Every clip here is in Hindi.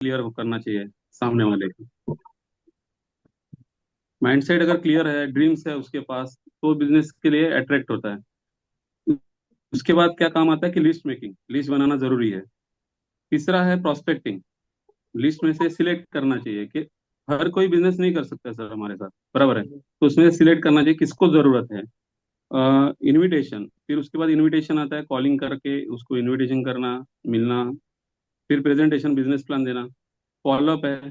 क्लियर करना चाहिए सामने वाले को। माइंडसेट अगर क्लियर है, ड्रीम्स है उसके पास, तो बिजनेस के लिए अट्रैक्ट होता है। उसके बाद क्या काम आता है कि लिस्ट मेकिंग, लिस्ट बनाना जरूरी है। तीसरा है प्रोस्पेक्टिंग, लिस्ट में से सिलेक्ट करना चाहिए कि हर कोई बिजनेस नहीं कर सकता सर हमारे साथ, बराबर है, तो उसमें सिलेक्ट करना चाहिए किसको जरूरत है। इनविटेशन, फिर उसके बाद इनविटेशन आता है, कॉलिंग करके उसको इनविटेशन करना, मिलना। फिर प्रेजेंटेशन, बिजनेस प्लान देना। फॉलोअप है,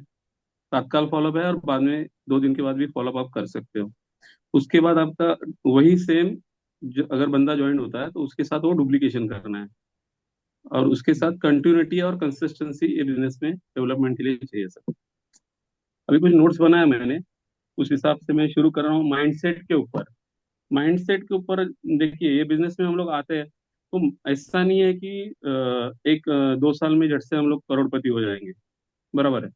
तत्काल फॉलोअप है, और बाद में 2 दिन के बाद भी फॉलोअप आप कर सकते हो। उसके बाद आपका वही सेम, अगर बंदा ज्वाइन होता है तो उसके साथ वो डुप्लीकेशन करना है। और उसके साथ कंटिन्यूटी और कंसिस्टेंसी ये बिजनेस में डेवलपमेंट के लिए चाहिए सर। अभी कुछ नोट्स बनाया मैंने, उस हिसाब से मैं शुरू कर रहा हूँ माइंडसेट के ऊपर। माइंडसेट के ऊपर देखिए, ये बिजनेस में हम लोग आते हैं तो ऐसा नहीं है कि 1-2 साल में झट से हम लोग करोड़पति हो जाएंगे, बराबर है।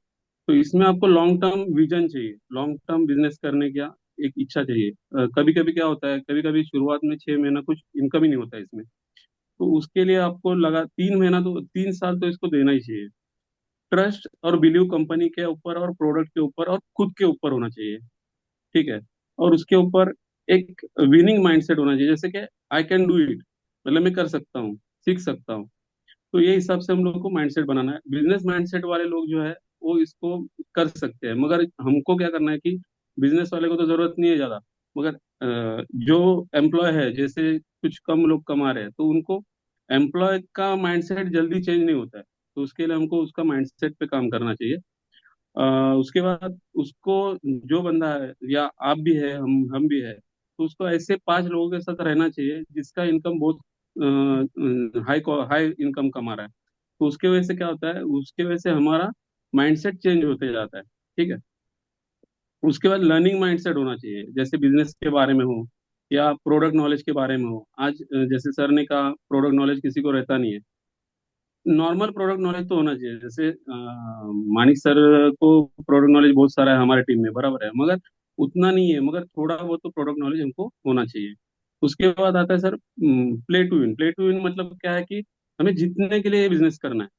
तो इसमें आपको लॉन्ग टर्म विजन चाहिए, लॉन्ग टर्म बिजनेस करने का एक इच्छा चाहिए। कभी कभी क्या होता है, कभी कभी शुरुआत में 6 महीना कुछ इनकम ही नहीं होता है इसमें, तो उसके लिए आपको लगा 3 महीना तो 3 साल तो इसको देना ही चाहिए। ट्रस्ट और बिलीव कंपनी के ऊपर और प्रोडक्ट के ऊपर और खुद के ऊपर होना चाहिए, ठीक है। और उसके ऊपर एक विनिंग माइंडसेट होना चाहिए, जैसे कि आई कैन डू इट, मतलब मैं कर सकता हूँ, सीख सकता हूँ। तो ये हिसाब से हम लोग को माइंडसेट बनाना है। बिजनेस माइंडसेट वाले लोग जो है वो इसको कर सकते हैं, मगर हमको क्या करना है कि बिजनेस वाले को तो जरूरत नहीं है ज्यादा, मगर जो एम्प्लॉय है, जैसे कुछ कम लोग कमा रहे हैं, तो उनको एम्प्लॉय का माइंडसेट जल्दी चेंज नहीं होता है, तो उसके लिए हमको उसका माइंडसेट पे काम करना चाहिए। उसके बाद उसको, जो बंदा है या आप भी है, हम भी है, तो उसको ऐसे 5 लोगों के साथ रहना चाहिए जिसका इनकम बहुत हाई हाई इनकम कमा रहा है। तो उसके वजह से क्या होता है, उसके वजह से हमारा माइंडसेट चेंज होते जाता है, ठीक है। उसके बाद लर्निंग माइंडसेट होना चाहिए, जैसे बिजनेस के बारे में हो या प्रोडक्ट नॉलेज के बारे में हो। आज जैसे सर ने कहा, प्रोडक्ट नॉलेज किसी को रहता नहीं है। नॉर्मल प्रोडक्ट नॉलेज तो होना चाहिए, जैसे मानिक सर को प्रोडक्ट नॉलेज बहुत सारा है हमारे टीम में, बराबर है, मगर उतना नहीं है, मगर थोड़ा बहुत तो प्रोडक्ट नॉलेज हमको होना चाहिए। उसके बाद आता है sir play to win. Play to win मतलब क्या है कि हमें जीतने के लिए ये बिजनेस करना है।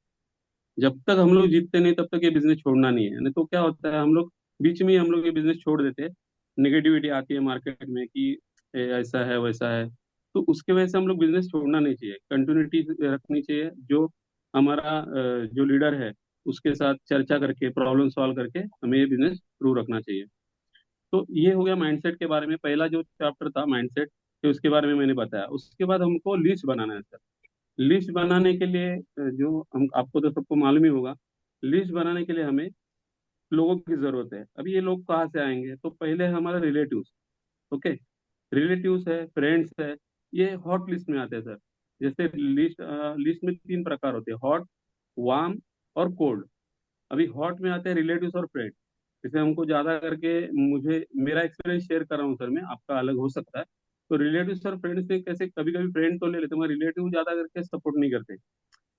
जब तक हम लोग जीतते नहीं तब तक ये बिजनेस छोड़ना नहीं है, नहीं तो क्या होता है, हम लोग बीच में ही हम लोग ये बिजनेस छोड़ देते हैं। नेगेटिविटी आती है मार्केट में कि ऐसा है वैसा है, तो उसके वजह से हम लोग बिजनेस छोड़ना नहीं चाहिए, कंटिन्यूटी रखनी चाहिए। जो हमारा जो लीडर है उसके साथ चर्चा करके, प्रॉब्लम सॉल्व करके हमें ये बिजनेस शुरू रखना चाहिए। तो ये हो गया माइंडसेट के बारे में, पहला जो चैप्टर था माइंडसेट, तो उसके बारे में मैंने बताया। उसके बाद हमको लिस्ट बनाना है सर। लिस्ट बनाने के लिए जो हम, आपको तो सबको मालूम ही होगा, लिस्ट बनाने के लिए हमें लोगों की जरूरत है। अभी ये लोग कहाँ से आएंगे, तो पहले हमारे रिलेटिव्स, ओके, रिलेटिव्स है, फ्रेंड्स है, ये हॉट लिस्ट में आते हैं सर। जैसे लिस्ट, लिस्ट में 3 प्रकार होते हैं, हॉट, वार्म और कोल्ड। अभी हॉट में आते हैं रिलेटिव्स और फ्रेंड्स। जैसे हमको ज्यादा करके, मुझे मेरा एक्सपीरियंस शेयर कर रहा हूँ सर, मैं, आपका अलग हो सकता है। तो रिलेटिव्स और फ्रेंड्स में कैसे, कभी कभी फ्रेंड तो ले लेते हैं मगर रिलेटिव ज्यादा करके सपोर्ट नहीं करते,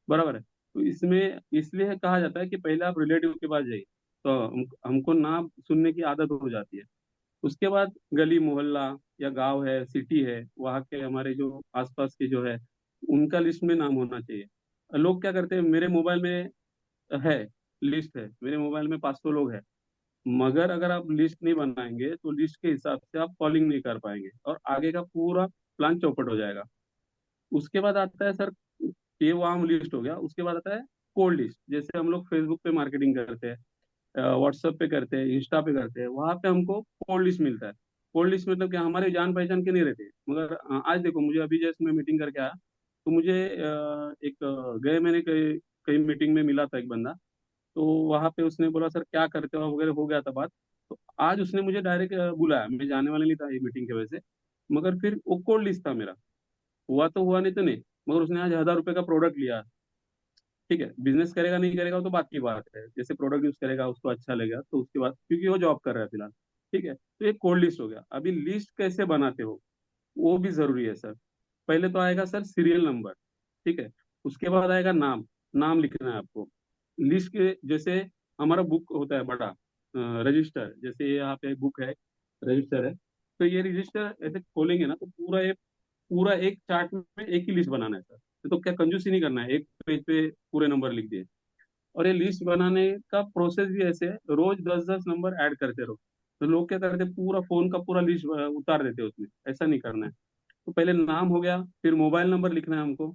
बराबर है। तो इसमें इसलिए कहा जाता है कि पहले आप रिलेटिव के पास जाइए, तो हमको ना सुनने की आदत हो जाती है। उसके बाद गली मोहल्ला या गांव है, सिटी है, वहाँ के हमारे जो आसपास के जो है, उनका लिस्ट में नाम होना चाहिए। लोग क्या करते हैं, मेरे मोबाइल में है, लिस्ट है, मेरे मोबाइल में 500 लोग हैं, मगर अगर आप लिस्ट नहीं बनाएंगे तो लिस्ट के हिसाब से आप कॉलिंग नहीं कर पाएंगे और आगे का पूरा प्लान चौपट हो जाएगा। उसके बाद आता है सर, ये वार्म लिस्ट हो गया। उसके बाद आता है कोल्ड लिस्ट, जैसे हम लोग फेसबुक पे मार्केटिंग करते हैं, व्हाट्सएप पे करते हैं, इंस्टा पे करते हैं, वहां पे हमको कोल्ड लिस्ट मिलता है। कोल्ड लिस्ट मतलब क्या, हमारे जान पहचान के नहीं रहते, मगर आज देखो, मुझे अभी जैसे मैं मीटिंग करके आया, तो मुझे एक गए मैंने कई कई मीटिंग में मिला था एक बंदा। तो वहां पे उसने बोला सर क्या करते हो वगैरह, हो गया था बात। तो आज उसने मुझे डायरेक्ट बुलाया, मैं जाने वाला नहीं था ये मीटिंग की वजह से, मगर फिर वो कोल्ड लिस्ट था मेरा। हुआ तो हुआ, नहीं तो नहीं, मगर उसने आज 1,000 रुपए का प्रोडक्ट लिया, ठीक है। बिजनेस करेगा नहीं करेगा वो तो बात की बात है, जैसे प्रोडक्ट यूज करेगा उसको अच्छा लगेगा तो उसके बाद, क्योंकि वो जॉब कर रहा है फिलहाल, ठीक है। तो ये कोल्ड लिस्ट हो गया। अभी लिस्ट कैसे बनाते हो वो भी जरूरी है सर। पहले तो आएगा सर सीरियल नंबर, ठीक है। उसके बाद आएगा नाम, नाम लिखना है आपको। लिस्ट के जैसे हमारा बुक होता है बड़ा रजिस्टर, जैसे यहाँ पे बुक है, रजिस्टर है, तो ये रजिस्टर ऐसे खोलेंगे ना तो पूरा एक चार्ट में एक ही लिस्ट बनाना है सर। तो क्या कंजूसी नहीं करना है, एक पेज पे पूरे नंबर लिख दिए। और ये लिस्ट बनाने का प्रोसेस भी ऐसे है, रोज 10-10 नंबर ऐड करते रहो। तो लोग क्या करते हैं, पूरा फोन का पूरा लिस्ट उतार देते हैं उसमें। ऐसा नहीं करना है। तो पहले नाम हो गया, फिर मोबाइल नंबर लिखना है हमको,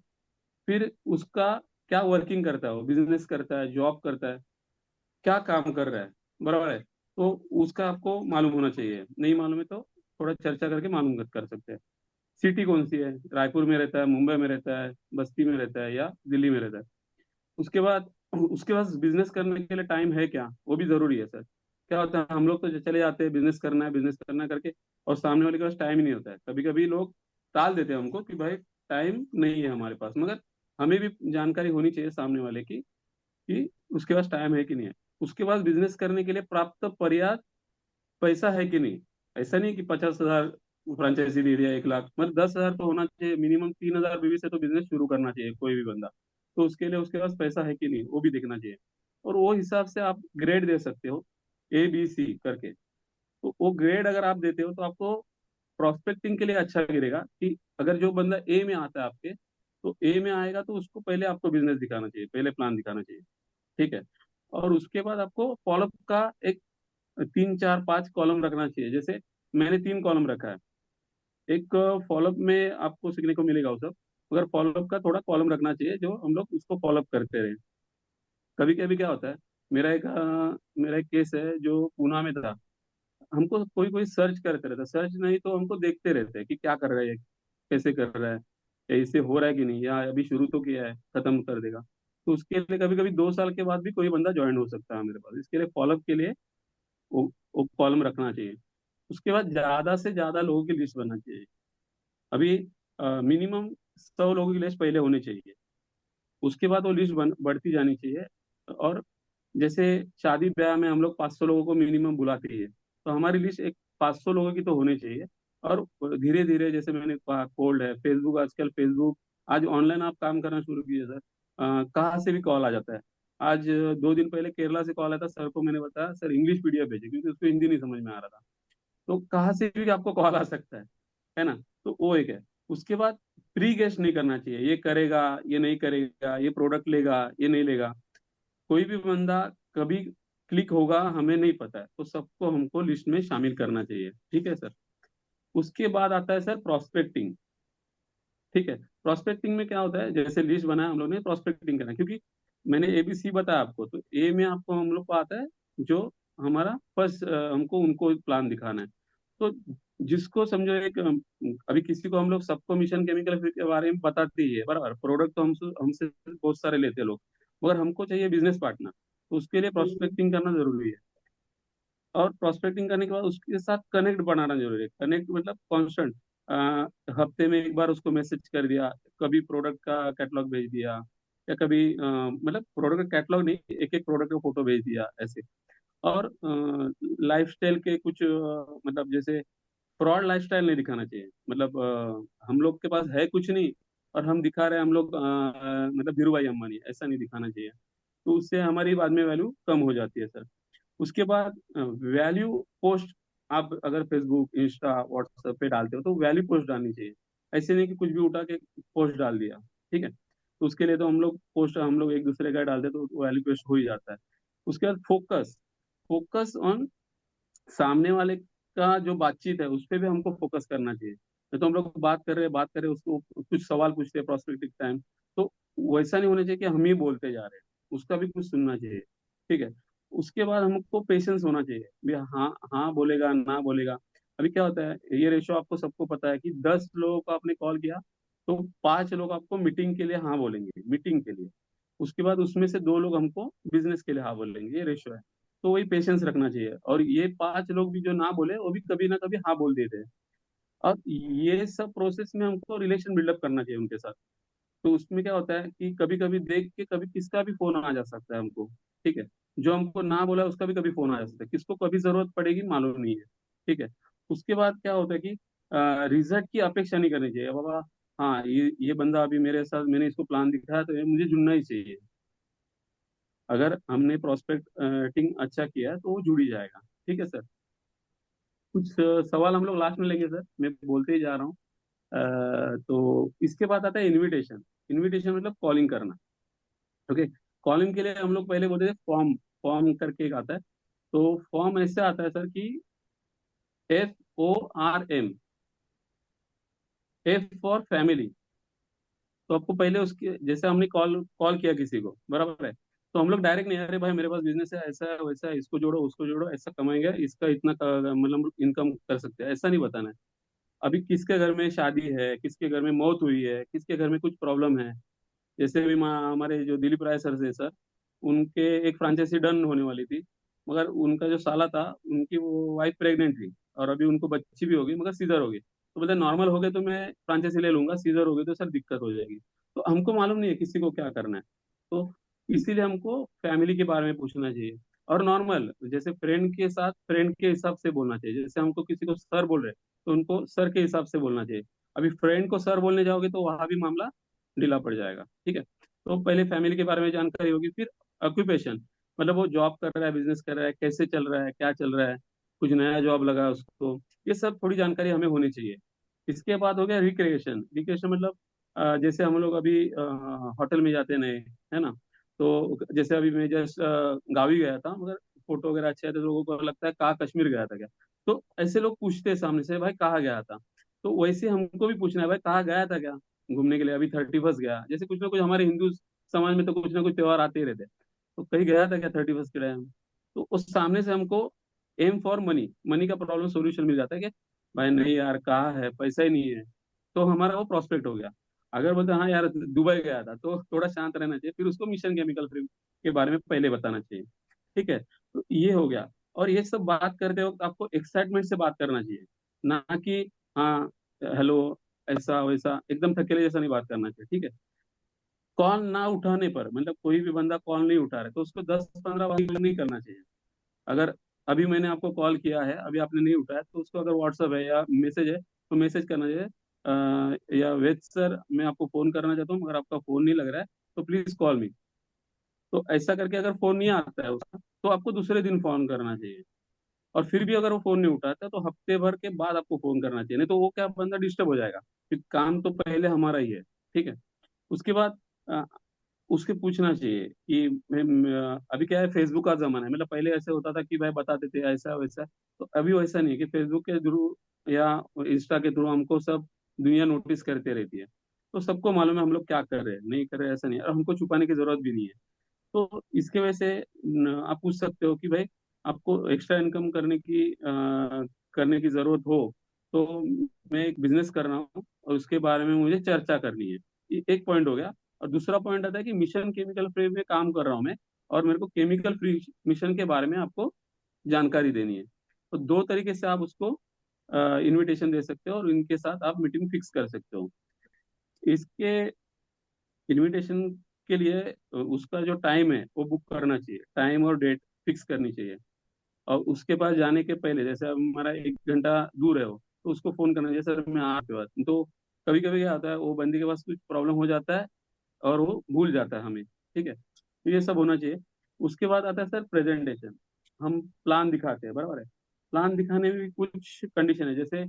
फिर उसका क्या वर्किंग करता है, वो बिजनेस करता है, जॉब करता है, क्या काम कर रहा है, बराबर है। तो उसका आपको मालूम होना चाहिए। नहीं मालूम है तो थोड़ा चर्चा करके मालूम कर सकते हैं। सिटी कौन सी है, रायपुर में रहता है, मुंबई में रहता है, बस्ती में रहता है, या दिल्ली में रहता है। उसके बाद बिजनेस करने के लिए टाइम है क्या, वो भी जरूरी है सर। क्या होता है, हम लोग तो चले जाते हैं, बिजनेस करना है करके, और सामने वाले के पास टाइम ही नहीं होता है। कभी कभी लोग टाल देते हैं हमको कि भाई टाइम नहीं है हमारे पास, मगर हमें भी जानकारी होनी चाहिए सामने वाले की कि उसके पास टाइम है कि नहीं है। उसके बाद बिजनेस करने के लिए प्राप्त पर्याप्त पैसा है कि नहीं। ऐसा नहीं कि 50,000 फ्रेंचाइजी दे दिया, 1 लाख, मतलब 10,000 तो होना चाहिए मिनिमम। 3,000 बीवी से तो बिजनेस शुरू करना चाहिए कोई भी बंदा। तो उसके लिए उसके पास पैसा है कि नहीं, वो भी देखना चाहिए। और वो हिसाब से आप ग्रेड दे सकते हो, ABC करके। तो वो ग्रेड अगर आप देते हो तो आपको प्रोस्पेक्टिंग के लिए अच्छा गिरेगा कि अगर जो बंदा ए में आता है आपके, तो ए में आएगा तो उसको पहले आपको बिजनेस दिखाना चाहिए, पहले प्लान दिखाना चाहिए। ठीक है। और उसके बाद आपको फॉलोअप का एक 3 4 5 कॉलम रखना चाहिए। जैसे मैंने 3 कॉलम रखा है। एक फॉलोअप में आपको सीखने को मिलेगा वो सब, मगर फॉलोअप का थोड़ा कॉलम रखना चाहिए जो हम लोग उसको फॉलोअप करते रहे। कभी कभी क्या होता है, मेरा एक केस है जो पूना में था। हमको कोई कोई सर्च करते रहता है, सर्च नहीं तो हमको देखते रहते हैं कि क्या कर रहा है, कैसे कर रहा है, या इससे हो रहा है कि नहीं, या अभी शुरू तो किया है, खत्म कर देगा। तो उसके लिए कभी कभी 2 साल के बाद भी कोई बंदा ज्वाइन हो सकता है मेरे पास। इसके लिए फॉलोअप के लिए वो कॉलम रखना चाहिए। उसके बाद ज्यादा से ज्यादा लोगों की लिस्ट बनना चाहिए। अभी मिनिमम 100 लोगों की लिस्ट पहले होनी चाहिए। उसके बाद वो लिस्ट बढ़ती जानी चाहिए। और जैसे शादी ब्याह में हम लोग 500 लोगों को मिनिमम बुलाते ही है, तो हमारी लिस्ट एक 500 लोगों की तो होनी चाहिए। और धीरे धीरे, जैसे मैंने कहा, कोल्ड है, फेसबुक, आजकल फेसबुक, आज ऑनलाइन आप काम करना शुरू कीजिए सर। कहाँ से भी कॉल आ जाता है। आज 2 दिन पहले केरला से कॉल आया था सर को, मैंने बताया सर इंग्लिश पीडीएफ भेजिए, क्योंकि उसको हिंदी नहीं समझ में आ रहा था। तो कहाँ से भी आपको कॉल आ सकता है ना। तो वो एक है। उसके बाद प्री गेस्ट नहीं करना चाहिए, ये करेगा, ये नहीं करेगा, ये प्रोडक्ट लेगा, ये नहीं लेगा। कोई भी बंदा कभी क्लिक होगा हमें नहीं पता है, तो सबको हमको लिस्ट में शामिल करना चाहिए। ठीक है सर। उसके बाद आता है सर प्रोस्पेक्टिंग। ठीक है। प्रोस्पेक्टिंग में क्या होता है, जैसे लिस्ट बनाया हम लोग ने, प्रोस्पेक्टिंग करना है। क्योंकि मैंने ABC बताया आपको, तो ए में आपको हम लोग को आता है जो हमारा फर्स्ट, हमको उनको प्लान दिखाना है। तो जिसको समझो एक अभी किसी को हम लोग सबको मिशन केमिकल के बारे में बताते ही है, बराबर। प्रोडक्ट तो हमसे हमसे बहुत सारे लेते हैं लोग, मगर हमको चाहिए बिजनेस पार्टनर। तो उसके लिए प्रोस्पेक्टिंग करना जरूरी है। और प्रोस्पेक्टिंग करने के बाद उसके साथ कनेक्ट बनाना जरूरी है। कनेक्ट मतलब कांस्टेंट, हफ्ते में एक बार उसको मैसेज कर दिया, कभी प्रोडक्ट का कैटलॉग भेज दिया, या कभी मतलब प्रोडक्ट का कैटलॉग नहीं, एक एक प्रोडक्ट का फोटो भेज दिया, ऐसे। और लाइफस्टाइल के कुछ मतलब जैसे फ्रॉड लाइफस्टाइल नहीं दिखाना चाहिए। मतलब हम लोग के पास है कुछ नहीं और हम दिखा रहे हैं हम लोग मतलब धीरू भाई अंबानी, ऐसा नहीं दिखाना चाहिए। तो उससे हमारी बाद में वैल्यू कम हो जाती है सर। उसके बाद वैल्यू पोस्ट, आप अगर फेसबुक, इंस्टा, व्हाट्सएप पे डालते हो तो वैल्यू पोस्ट डालनी चाहिए। ऐसे नहीं कि कुछ भी उठा के पोस्ट डाल दिया। ठीक है। तो उसके लिए तो हम लोग एक दूसरे का डालते तो वैल्यू पोस्ट हो ही जाता है। उसके बाद फोकस, फोकस ऑन सामने वाले का जो बातचीत है उस पर भी हमको फोकस करना चाहिए। नहीं तो हम लोग बात कर रहे हैं, उसको कुछ सवाल पूछते हैं प्रोस्पेक्टिव टाइम, तो वैसा नहीं होना चाहिए कि हम ही बोलते जा रहे हैं। उसका भी कुछ सुनना चाहिए। ठीक है। उसके बाद हमको पेशेंस होना चाहिए भी, हाँ हाँ बोलेगा, ना बोलेगा। अभी क्या होता है, ये रेशो आपको सबको पता है कि 10 लोगों को आपने कॉल किया तो 5 लोग आपको मीटिंग के लिए हाँ बोलेंगे, मीटिंग के लिए। उसके बाद उसमें से 2 लोग हमको बिजनेस के लिए हाँ बोलेंगे, ये रेशो है। तो वही पेशेंस रखना चाहिए। और ये 5 लोग भी जो ना बोले वो भी कभी ना कभी हाँ बोल देते हैं। और ये सब प्रोसेस में हमको रिलेशन बिल्डअप करना चाहिए उनके साथ। तो उसमें क्या होता है कि कभी कभी देख के कभी किसका भी फोन आ जा सकता है हमको। ठीक है। जो हमको ना बोला उसका भी कभी फोन आ जा सकता है, किसको कभी जरूरत पड़ेगी मालूम नहीं है। ठीक है। उसके बाद क्या होता है कि रिजल्ट की अपेक्षा नहीं करनी चाहिए बाबा। हाँ, ये बंदा अभी मेरे साथ, मैंने इसको प्लान दिखाया तो ये मुझे जुड़ना ही चाहिए। अगर हमने प्रोस्पेक्टिंग अच्छा किया है तो वो जुड़ ही जाएगा। ठीक है सर। कुछ सवाल हम लोग लास्ट में लेंगे सर, मैं बोलते ही जा रहा हूँ। तो इसके बाद आता है इनविटेशन। इनविटेशन मतलब कॉलिंग करना। ओके। कॉलिंग के लिए हम लोग पहले बोलते थे फॉर्म, फॉर्म करके एक आता है। तो फॉर्म ऐसे आता है सर कि FORM, F फॉर फैमिली। तो आपको पहले उसके जैसे हमने कॉल कॉल किया किसी को, बराबर है, तो हम लोग डायरेक्ट नहीं, अरे भाई मेरे पास बिजनेस है, ऐसा है वैसा है, इसको जोड़ो उसको जोड़ो, ऐसा कमाएंगे, इसका इतना मतलब इनकम कर सकते हैं, ऐसा नहीं बताना है। अभी किसके घर में शादी है, किसके घर में मौत हुई है, किसके घर में कुछ प्रॉब्लम है। जैसे भी हमारे जो दिलीप राय सर थे सर, उनके एक फ्रांचाइजी डन होने वाली थी, मगर उनका जो साला था, उनकी वो वाइफ प्रेग्नेंट थी, और अभी उनको बच्ची भी होगी मगर सीजर होगी। तो बोलते नॉर्मल हो गए तो मैं फ्रांचाइजी ले लूंगा, सीजर हो गई तो सर दिक्कत हो जाएगी। तो हमको मालूम नहीं है किसी को क्या करना है। तो इसीलिए हमको फैमिली के बारे में पूछना चाहिए। और नॉर्मल जैसे फ्रेंड के साथ फ्रेंड के हिसाब से बोलना चाहिए, जैसे हमको किसी को सर बोल रहे हैं तो उनको सर के हिसाब से बोलना चाहिए। अभी फ्रेंड को सर बोलने जाओगे तो वहां भी मामला ढीला पड़ जाएगा, ठीक है। तो पहले फैमिली के बारे में जानकारी होगी, फिर ऑक्यूपेशन, मतलब वो जॉब कर रहा है, बिजनेस कर रहा है, कैसे चल रहा है, क्या चल रहा है, कुछ नया जॉब लगा है उसको, ये सब थोड़ी जानकारी हमें होनी चाहिए। इसके बाद हो गया रिक्रिएशन। रिक्रिएशन मतलब जैसे हम लोग अभी होटल में जाते नहीं, है ना। तो जैसे अभी मैं जस्ट गाँव ही गया था, मगर फोटो वगैरह अच्छे आए थे, तो लोगों को लगता है कहाँ, कश्मीर गया था क्या। तो ऐसे लोग पूछते हैं सामने से, भाई कहाँ गया था। तो वैसे हमको भी पूछना है, भाई कहाँ गया था क्या घूमने के लिए, अभी 31 गया, जैसे कुछ ना कुछ हमारे हिंदू समाज में तो कुछ ना कुछ त्योहार आते ही रहते हैं। तो कहीं गया था क्या 31 के टाइम। तो उस सामने से हमको एम फॉर मनी, मनी का प्रॉब्लम सोल्यूशन मिल जाता है कि भाई नहीं यार कहाँ है, पैसा ही नहीं है। तो हमारा वो प्रोस्पेक्ट हो गया। अगर बोलते हाँ यार दुबई गया था, तो थोड़ा शांत रहना चाहिए, फिर उसको मिशन केमिकल फ्री के बारे में पहले बताना चाहिए, ठीक है। तो ये हो गया। और ये सब बात करते वक्त आपको एक्साइटमेंट से बात करना चाहिए, ना कि हाँ हेलो ऐसा वैसा एकदम थकेले जैसा नहीं बात करना चाहिए, ठीक है। कॉल ना उठाने पर, मतलब कोई भी बंदा कॉल नहीं उठा रहा है तो उसको 10-15 बार नहीं करना चाहिए। अगर अभी मैंने आपको कॉल किया है, अभी आपने नहीं उठाया, तो उसको अगर व्हाट्सअप है या मैसेज है तो मैसेज करना चाहिए, या वेद सर मैं आपको फोन करना चाहता हूँ मगर आपका फोन नहीं लग रहा है, तो प्लीज कॉल मी। तो ऐसा करके अगर फोन नहीं आता है उसका, तो आपको दूसरे दिन फोन करना चाहिए। और फिर भी अगर वो फोन नहीं उठाता तो हफ्ते भर के बाद आपको फोन करना चाहिए, नहीं तो वो क्या बंदा डिस्टर्ब हो जाएगा। फिर काम तो पहले हमारा ही है, ठीक है। उसके बाद उसके पूछना चाहिए कि अभी क्या है, फेसबुक का जमाना है, मतलब पहले ऐसे होता था कि भाई बताते थे ऐसा वैसा। तो अभी वैसा नहीं है कि फेसबुक के थ्रू या इंस्टा के थ्रू हमको सब दुनिया नोटिस करते रहती है। तो सबको मालूम है हम लोग क्या कर रहे हैं नहीं कर रहे हैं, ऐसा नहीं है, और हमको छुपाने की जरूरत भी नहीं है। तो इसके वजह से आप पूछ सकते हो कि भाई आपको एक्स्ट्रा इनकम करने की जरूरत हो, तो मैं एक बिजनेस कर रहा हूँ और उसके बारे में मुझे चर्चा करनी है। ये एक पॉइंट हो गया। और दूसरा पॉइंट आता है कि मिशन केमिकल फ्री में काम कर रहा हूँ मैं, और मेरे को केमिकल फ्री मिशन के बारे में आपको जानकारी देनी है। तो दो तरीके से आप उसको इनविटेशन दे सकते हो और इनके साथ आप मीटिंग फिक्स कर सकते हो। इसके इनविटेशन के लिए उसका जो टाइम है वो बुक करना चाहिए, टाइम और डेट फिक्स करनी चाहिए। और उसके पास जाने के पहले, जैसे अब हमारा 1 घंटा दूर है वो, तो उसको फोन करना चाहिए, सर मैं आपके पास। तो कभी कभी क्या होता है, वो बंदी के पास कुछ प्रॉब्लम हो जाता है और वो भूल जाता है हमें, ठीक है। तो ये सब होना चाहिए। उसके बाद आता है सर प्रेजेंटेशन। हम प्लान दिखाते हैं, बराबर है। प्लान दिखाने में भी कुछ कंडीशन है, जैसे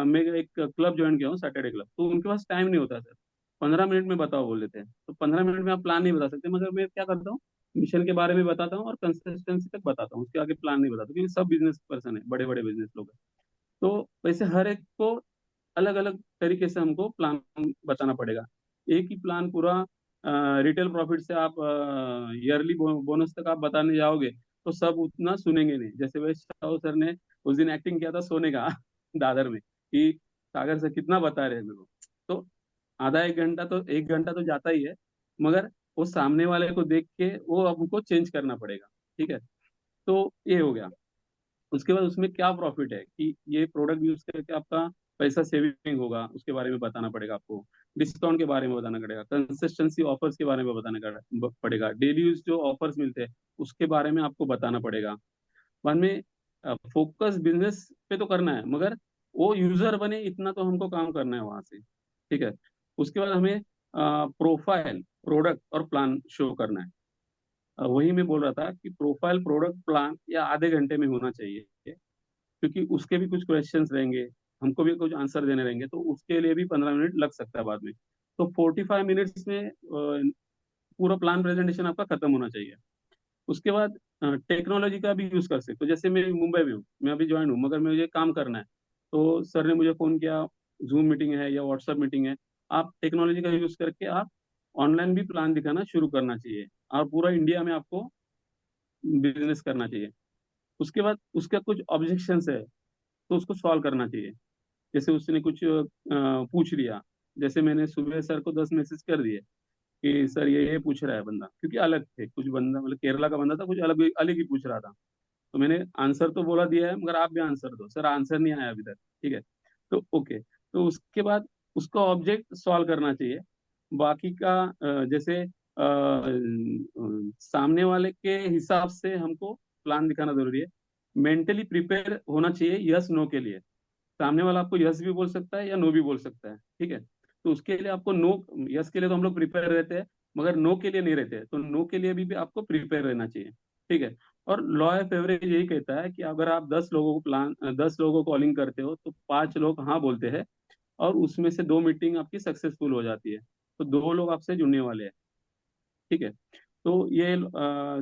मैं एक क्लब ज्वाइन किया हूँ, सैटरडे क्लब, तो उनके पास टाइम नहीं होता सर। 15 मिनट में बताओ बोल देते हैं, तो 15 मिनट में आप प्लान नहीं बता सकते, मगर मैं क्या करता हूँ, मिशन के बारे में बताता हूँ और कंसिस्टेंसी तक बताता हूँ, उसके आगे प्लान नहीं बताता, क्योंकि सब बिजनेस पर्सन है, बड़े बड़े बिजनेस लोग हैं। तो वैसे हर एक को अलग अलग तरीके से हमको प्लान बताना पड़ेगा। एक ही प्लान पूरा रिटेल प्रॉफिट से आप ईयरली बोनस तक आप बताने जाओगे तो सब उतना सुनेंगे नहीं। जैसे वैसे साहु सर ने उस दिन एक्टिंग किया था सोने का दादर में, कि सागर से कितना बता रहे हैं मेरे को। तो आधा 1 घंटा तो 1 घंटा तो जाता ही है, मगर वो सामने वाले को देख के वो हमको चेंज करना पड़ेगा, ठीक है। तो ये हो गया। उसके बाद उसमें क्या प्रॉफिट है कि ये प्रोडक्ट यूज करके आपका पैसा सेविंग होगा, उसके बारे में बताना पड़ेगा आपको। डिस्काउंट के बारे में बताना पड़ेगा, कंसिस्टेंसी ऑफर्स के बारे में पड़ेगा, डेली यूज जो ऑफर्स मिलते हैं उसके बारे में आपको बताना पड़ेगा। बाद में फोकस बिजनेस पे तो करना है, मगर वो यूजर बने इतना तो हमको काम करना है वहां से, ठीक है। उसके बाद हमें प्रोफाइल, प्रोडक्ट और प्लान शो करना है। वही मैं बोल रहा था कि प्रोफाइल, प्रोडक्ट, प्लान या आधे घंटे में होना चाहिए, क्योंकि उसके भी कुछ क्वेश्चंस रहेंगे, हमको भी कुछ आंसर देने रहेंगे, तो उसके लिए भी 15 मिनट लग सकता है बाद में। तो 45 मिनट्स में पूरा प्लान प्रेजेंटेशन आपका खत्म होना चाहिए। उसके बाद टेक्नोलॉजी का भी यूज कर सकते हो। जैसे मैं मुंबई में हूँ, मैं अभी ज्वाइन हूँ, मगर मुझे काम करना है, तो सर ने मुझे फोन किया, जूम मीटिंग है या व्हाट्सएप मीटिंग है, आप टेक्नोलॉजी का यूज करके आप ऑनलाइन भी प्लान दिखाना शुरू करना चाहिए, और पूरा इंडिया में आपको बिजनेस करना चाहिए। उसके बाद उसका कुछ ऑब्जेक्शंस है, तो उसको सॉल्व करना चाहिए। जैसे उसने कुछ पूछ लिया, जैसे मैंने सुबह सर को 10 मैसेज कर दिए कि सर ये पूछ रहा है बंदा, क्योंकि अलग थे कुछ, बंदा मतलब केरला का बंदा था, कुछ अलग अलग ही पूछ रहा था। तो मैंने आंसर तो बोला दिया है, मगर आप भी आंसर दो। सर आंसर नहीं आया अभी तक, ठीक है। तो ओके, तो उसके बाद उसका ऑब्जेक्ट सॉल्व करना चाहिए। बाकी का जैसे सामने वाले के हिसाब से हमको प्लान दिखाना जरूरी है। मेंटली प्रिपेयर होना चाहिए यस नो के लिए। सामने वाला आपको यस भी बोल सकता है या नो भी बोल सकता है, ठीक है। तो उसके लिए आपको नो, यस के लिए तो हम लोग प्रिपेयर रहते हैं, मगर नो के लिए नहीं रहते हैं, तो नो के लिए भी आपको प्रिपेयर रहना चाहिए, ठीक है। और लॉ ऑफ एवरेज यही कहता है कि अगर आप 10 लोगों को 10 लोगों को कॉलिंग करते हो, तो 5 लोग हाँ बोलते हैं, और उसमें से 2 मीटिंग आपकी सक्सेसफुल हो जाती है, तो 2 लोग आपसे जुड़ने वाले हैं, ठीक है। तो ये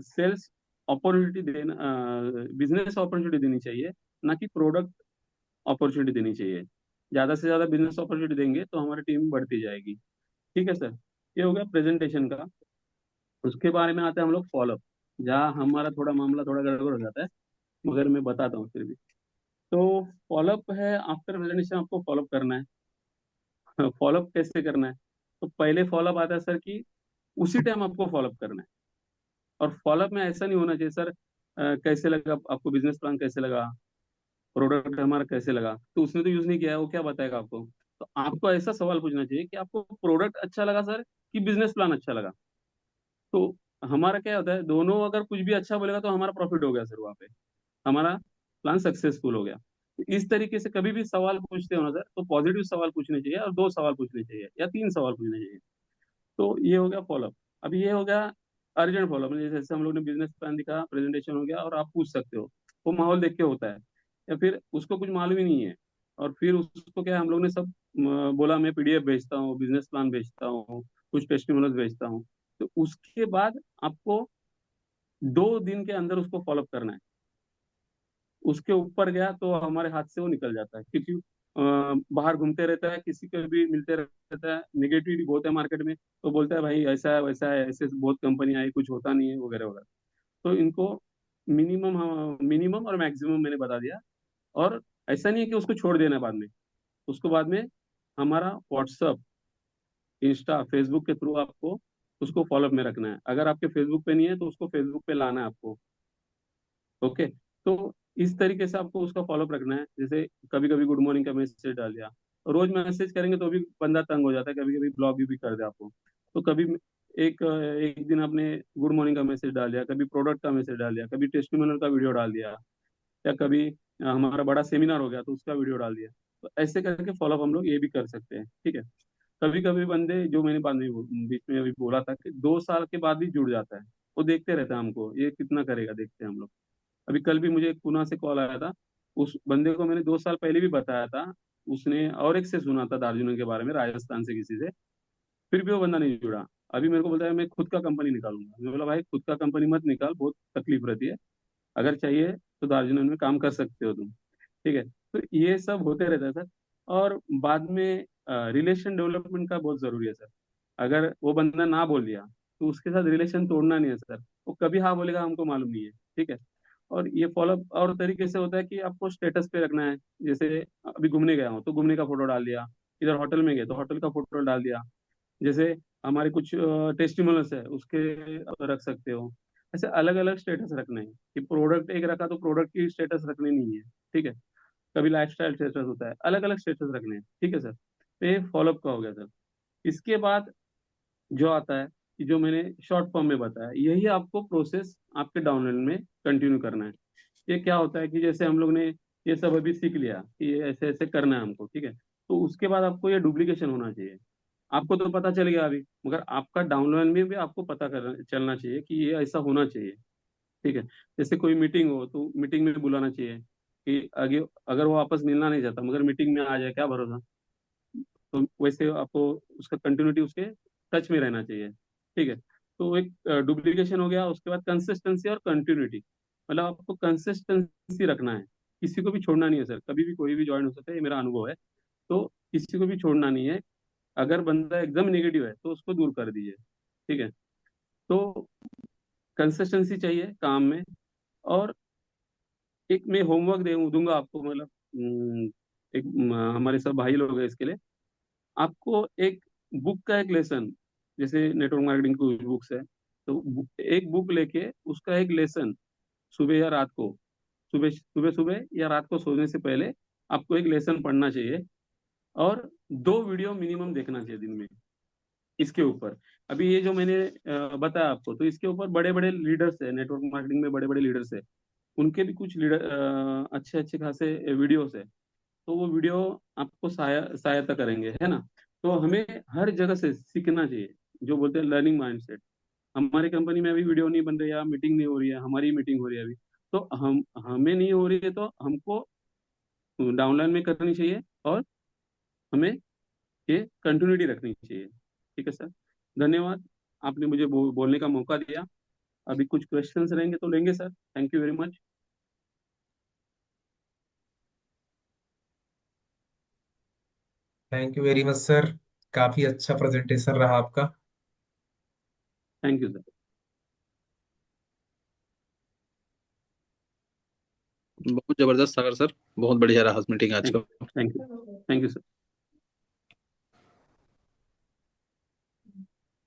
सेल्स अपॉर्चुनिटी देना, बिजनेस अपॉर्चुनिटी देनी चाहिए, ना कि प्रोडक्ट अपॉर्चुनिटी देनी चाहिए। ज्यादा से ज्यादा बिजनेस अपॉर्चुनिटी देंगे तो हमारी टीम बढ़ती जाएगी, ठीक है सर। ये हो गया प्रेजेंटेशन का। उसके बारे में आते हैं हम लोग फॉलोअप, जहाँ हमारा थोड़ा मामला थोड़ा गड़बड़ हो जाता है, मगर मैं बताता हूँ फिर भी। तो फॉलोअप है, आफ्टर प्रेजेंटेशन आपको फॉलोअप करना है। फॉलोअप कैसे करना है? तो पहले फॉलोअप आता है सर कि उसी टाइम आपको फॉलोअप करना है। और फॉलोअप में ऐसा नहीं होना चाहिए सर, कैसे लगा आपको, बिजनेस प्लान कैसे लगा, प्रोडक्ट हमारा कैसे लगा, तो उसने तो यूज नहीं किया है, वो क्या बताएगा आपको। तो आपको ऐसा सवाल पूछना चाहिए कि आपको प्रोडक्ट अच्छा लगा सर, कि बिजनेस प्लान अच्छा लगा। तो हमारा क्या होता है, दोनों अगर कुछ भी अच्छा बोलेगा तो हमारा प्रॉफिट हो गया सर, वहाँ पे हमारा प्लान सक्सेसफुल हो गया। तो इस तरीके से कभी भी सवाल पूछते हो ना सर, तो पॉजिटिव सवाल पूछने चाहिए, और 2 सवाल पूछने चाहिए या 3 सवाल पूछने चाहिए। तो ये हो गया फॉलोअप। अब ये हो गया अर्जेंट फॉलोअप, जैसे हम लोग ने बिजनेस प्लान दिखा, प्रेजेंटेशन हो गया, और आप पूछ सकते हो, वो माहौल देख के होता है। या फिर उसको कुछ मालूम ही नहीं है, और फिर उसको क्या है, हम लोग ने सब बोला मैं पीडीएफ भेजता हूँ, बिजनेस प्लान भेजता हूँ, कुछ टेस्टिमोनियल्स भेजता हूँ। तो उसके बाद आपको 2 दिन के अंदर उसको फॉलोअप करना है। उसके ऊपर गया तो हमारे हाथ से वो निकल जाता है, क्योंकि बाहर घूमते रहता है, किसी को भी मिलते रहता है, नेगेटिविटी बहुत है मार्केट में, तो बोलता है भाई ऐसा है वैसा है, ऐसे बहुत कंपनी आई, कुछ होता नहीं है, वगैरह वगैरह। तो इनको मिनिमम और मैक्सिमम मैंने बता दिया। और ऐसा नहीं है कि उसको छोड़ देना है बाद में। उसको बाद में हमारा व्हाट्सअप, इंस्टा, फेसबुक के थ्रू आपको उसको फॉलोअप में रखना है। अगर आपके फेसबुक पे नहीं है तो उसको फेसबुक पे लाना है आपको, ओके। तो इस तरीके से आपको उसका फॉलोअप रखना है। जैसे कभी कभी गुड मॉर्निंग का मैसेज डाल दिया, रोज मैसेज करेंगे तो भी बंदा तंग हो जाता है, कभी कभी ब्लॉग भी कर दे आपको। तो कभी एक दिन आपने गुड मॉर्निंग का मैसेज डाल दिया, कभी प्रोडक्ट का मैसेज डाल दिया, कभी टेस्टिमोनियल का वीडियो डाल दिया, या कभी हमारा बड़ा सेमिनार हो गया तो उसका वीडियो डाल दिया। तो ऐसे करके फॉलोअप हम लोग ये भी कर सकते हैं, ठीक है। कभी कभी बंदे, जो मैंने बाद में बीच में अभी बोला था, कि 2 साल के बाद भी जुड़ जाता है, वो देखते रहता है हमको, ये कितना करेगा, देखते हैं हम लोग। अभी कल भी मुझे एक पुणे से कॉल आया था, उस बंदे को मैंने 2 साल पहले भी बताया था, उसने और एक से सुना था दार्जिलिंग के बारे में, राजस्थान से किसी से, फिर भी वो बंदा नहीं जुड़ा। अभी मेरे को बोलता है मैं खुद का कंपनी निकालूंगा। मैं बोला भाई खुद का कंपनी मत निकाल, बहुत तकलीफ रहती है, अगर चाहिए तो दार्जिलिंग में काम कर सकते हो तुम, ठीक है। तो ये सब होते रहता है सर। और बाद में रिलेशन डेवलपमेंट का बहुत जरूरी है सर। अगर वो बंदा ना बोल दिया, तो उसके साथ रिलेशन तोड़ना नहीं है सर, वो कभी हाँ बोलेगा हमको मालूम नहीं है, ठीक है। और ये फॉलोअप और तरीके से होता है कि आपको स्टेटस पे रखना है। जैसे अभी घूमने गया हूँ तो घूमने का फोटो डाल दिया, इधर होटल में गए तो होटल का फोटो डाल दिया। जैसे हमारे कुछ टेस्टिमोनियल्स है, उसके रख सकते हो। ऐसे अलग अलग स्टेटस रखना है, कि प्रोडक्ट एक रखा तो प्रोडक्ट की स्टेटस रखनी नहीं है, ठीक है। कभी लाइफस्टाइल स्टेटस होता है, अलग अलग स्टेटस रखने हैं, ठीक है सर। तो ये फॉलोअप का हो गया सर। इसके बाद जो आता है, कि जो मैंने शॉर्ट फॉर्म में बताया, यही आपको प्रोसेस आपके डाउनलाइन में कंटिन्यू करना है। ये क्या होता है कि जैसे हम लोग ने ये सब अभी सीख लिया कि ये ऐसे ऐसे करना है हमको, ठीक है। तो उसके बाद आपको ये डुप्लीकेशन होना चाहिए। आपको तो पता चल गया अभी, मगर आपका डाउनलाइन में भी आपको पता कर चलना चाहिए कि ये ऐसा होना चाहिए, ठीक है। जैसे कोई मीटिंग हो तो मीटिंग में बुलाना चाहिए, कि आगे अगर वो वापस मिलना नहीं चाहता मगर मीटिंग में आ जाए, क्या भरोसा। तो वैसे आपको उसका कंटिन्यूटी उसके टच में रहना चाहिए, ठीक है। तो एक डुप्लीकेशन हो गया। उसके बाद कंसिस्टेंसी और कंटिन्यूटी, मतलब आपको कंसिस्टेंसी रखना है, किसी को भी छोड़ना नहीं है सर। कभी भी कोई भी ज्वाइन हो सकता है, ये मेरा अनुभव है। तो किसी को भी छोड़ना नहीं है। अगर बंदा एकदम नेगेटिव है तो उसको दूर कर दीजिए, ठीक है। तो कंसिस्टेंसी चाहिए काम में। और एक मैं होमवर्क दूंगा आपको, मतलब एक हमारे सब भाई लोग हैं इसके लिए। आपको एक बुक का एक लेसन, जैसे नेटवर्क मार्केटिंग की बुक्स है, तो एक बुक लेके उसका एक लेसन सुबह या रात को, सुबह सुबह सुबह या रात को सोने से पहले आपको एक लेसन पढ़ना चाहिए। और 2 वीडियो मिनिमम देखना चाहिए दिन में इसके ऊपर। अभी ये जो मैंने बताया आपको, तो इसके ऊपर बड़े बड़े लीडर्स है, नेटवर्क मार्केटिंग में बड़े बड़े लीडर्स है, उनके भी कुछ लीडर अच्छे अच्छे खासे वीडियोस है। तो वो वीडियो आपको सहायता करेंगे, है ना। तो हमें हर जगह से सीखना चाहिए, जो बोलते हैं लर्निंग माइंडसेट। हमारी कंपनी में अभी वीडियो नहीं बन रही है, मीटिंग नहीं हो रही है, हमारी मीटिंग हो रही है अभी। तो हम हमें नहीं हो रही है तो हमको डाउनलाइन में करनी चाहिए, और हमें ये कंटिन्यूटी रखनी चाहिए। ठीक है सर, धन्यवाद। आपने मुझे बोलने का मौका दिया। अभी कुछ क्वेश्चंस रहेंगे तो लेंगे sir. Thank you very much. Thank you very much sir, काफी अच्छा प्रेजेंटेशन रहा आपका। Thank you sir. बहुत जबरदस्त सागर सर, बहुत बढ़िया रहा मीटिंग आज थैंक का। Thank you, thank you sir.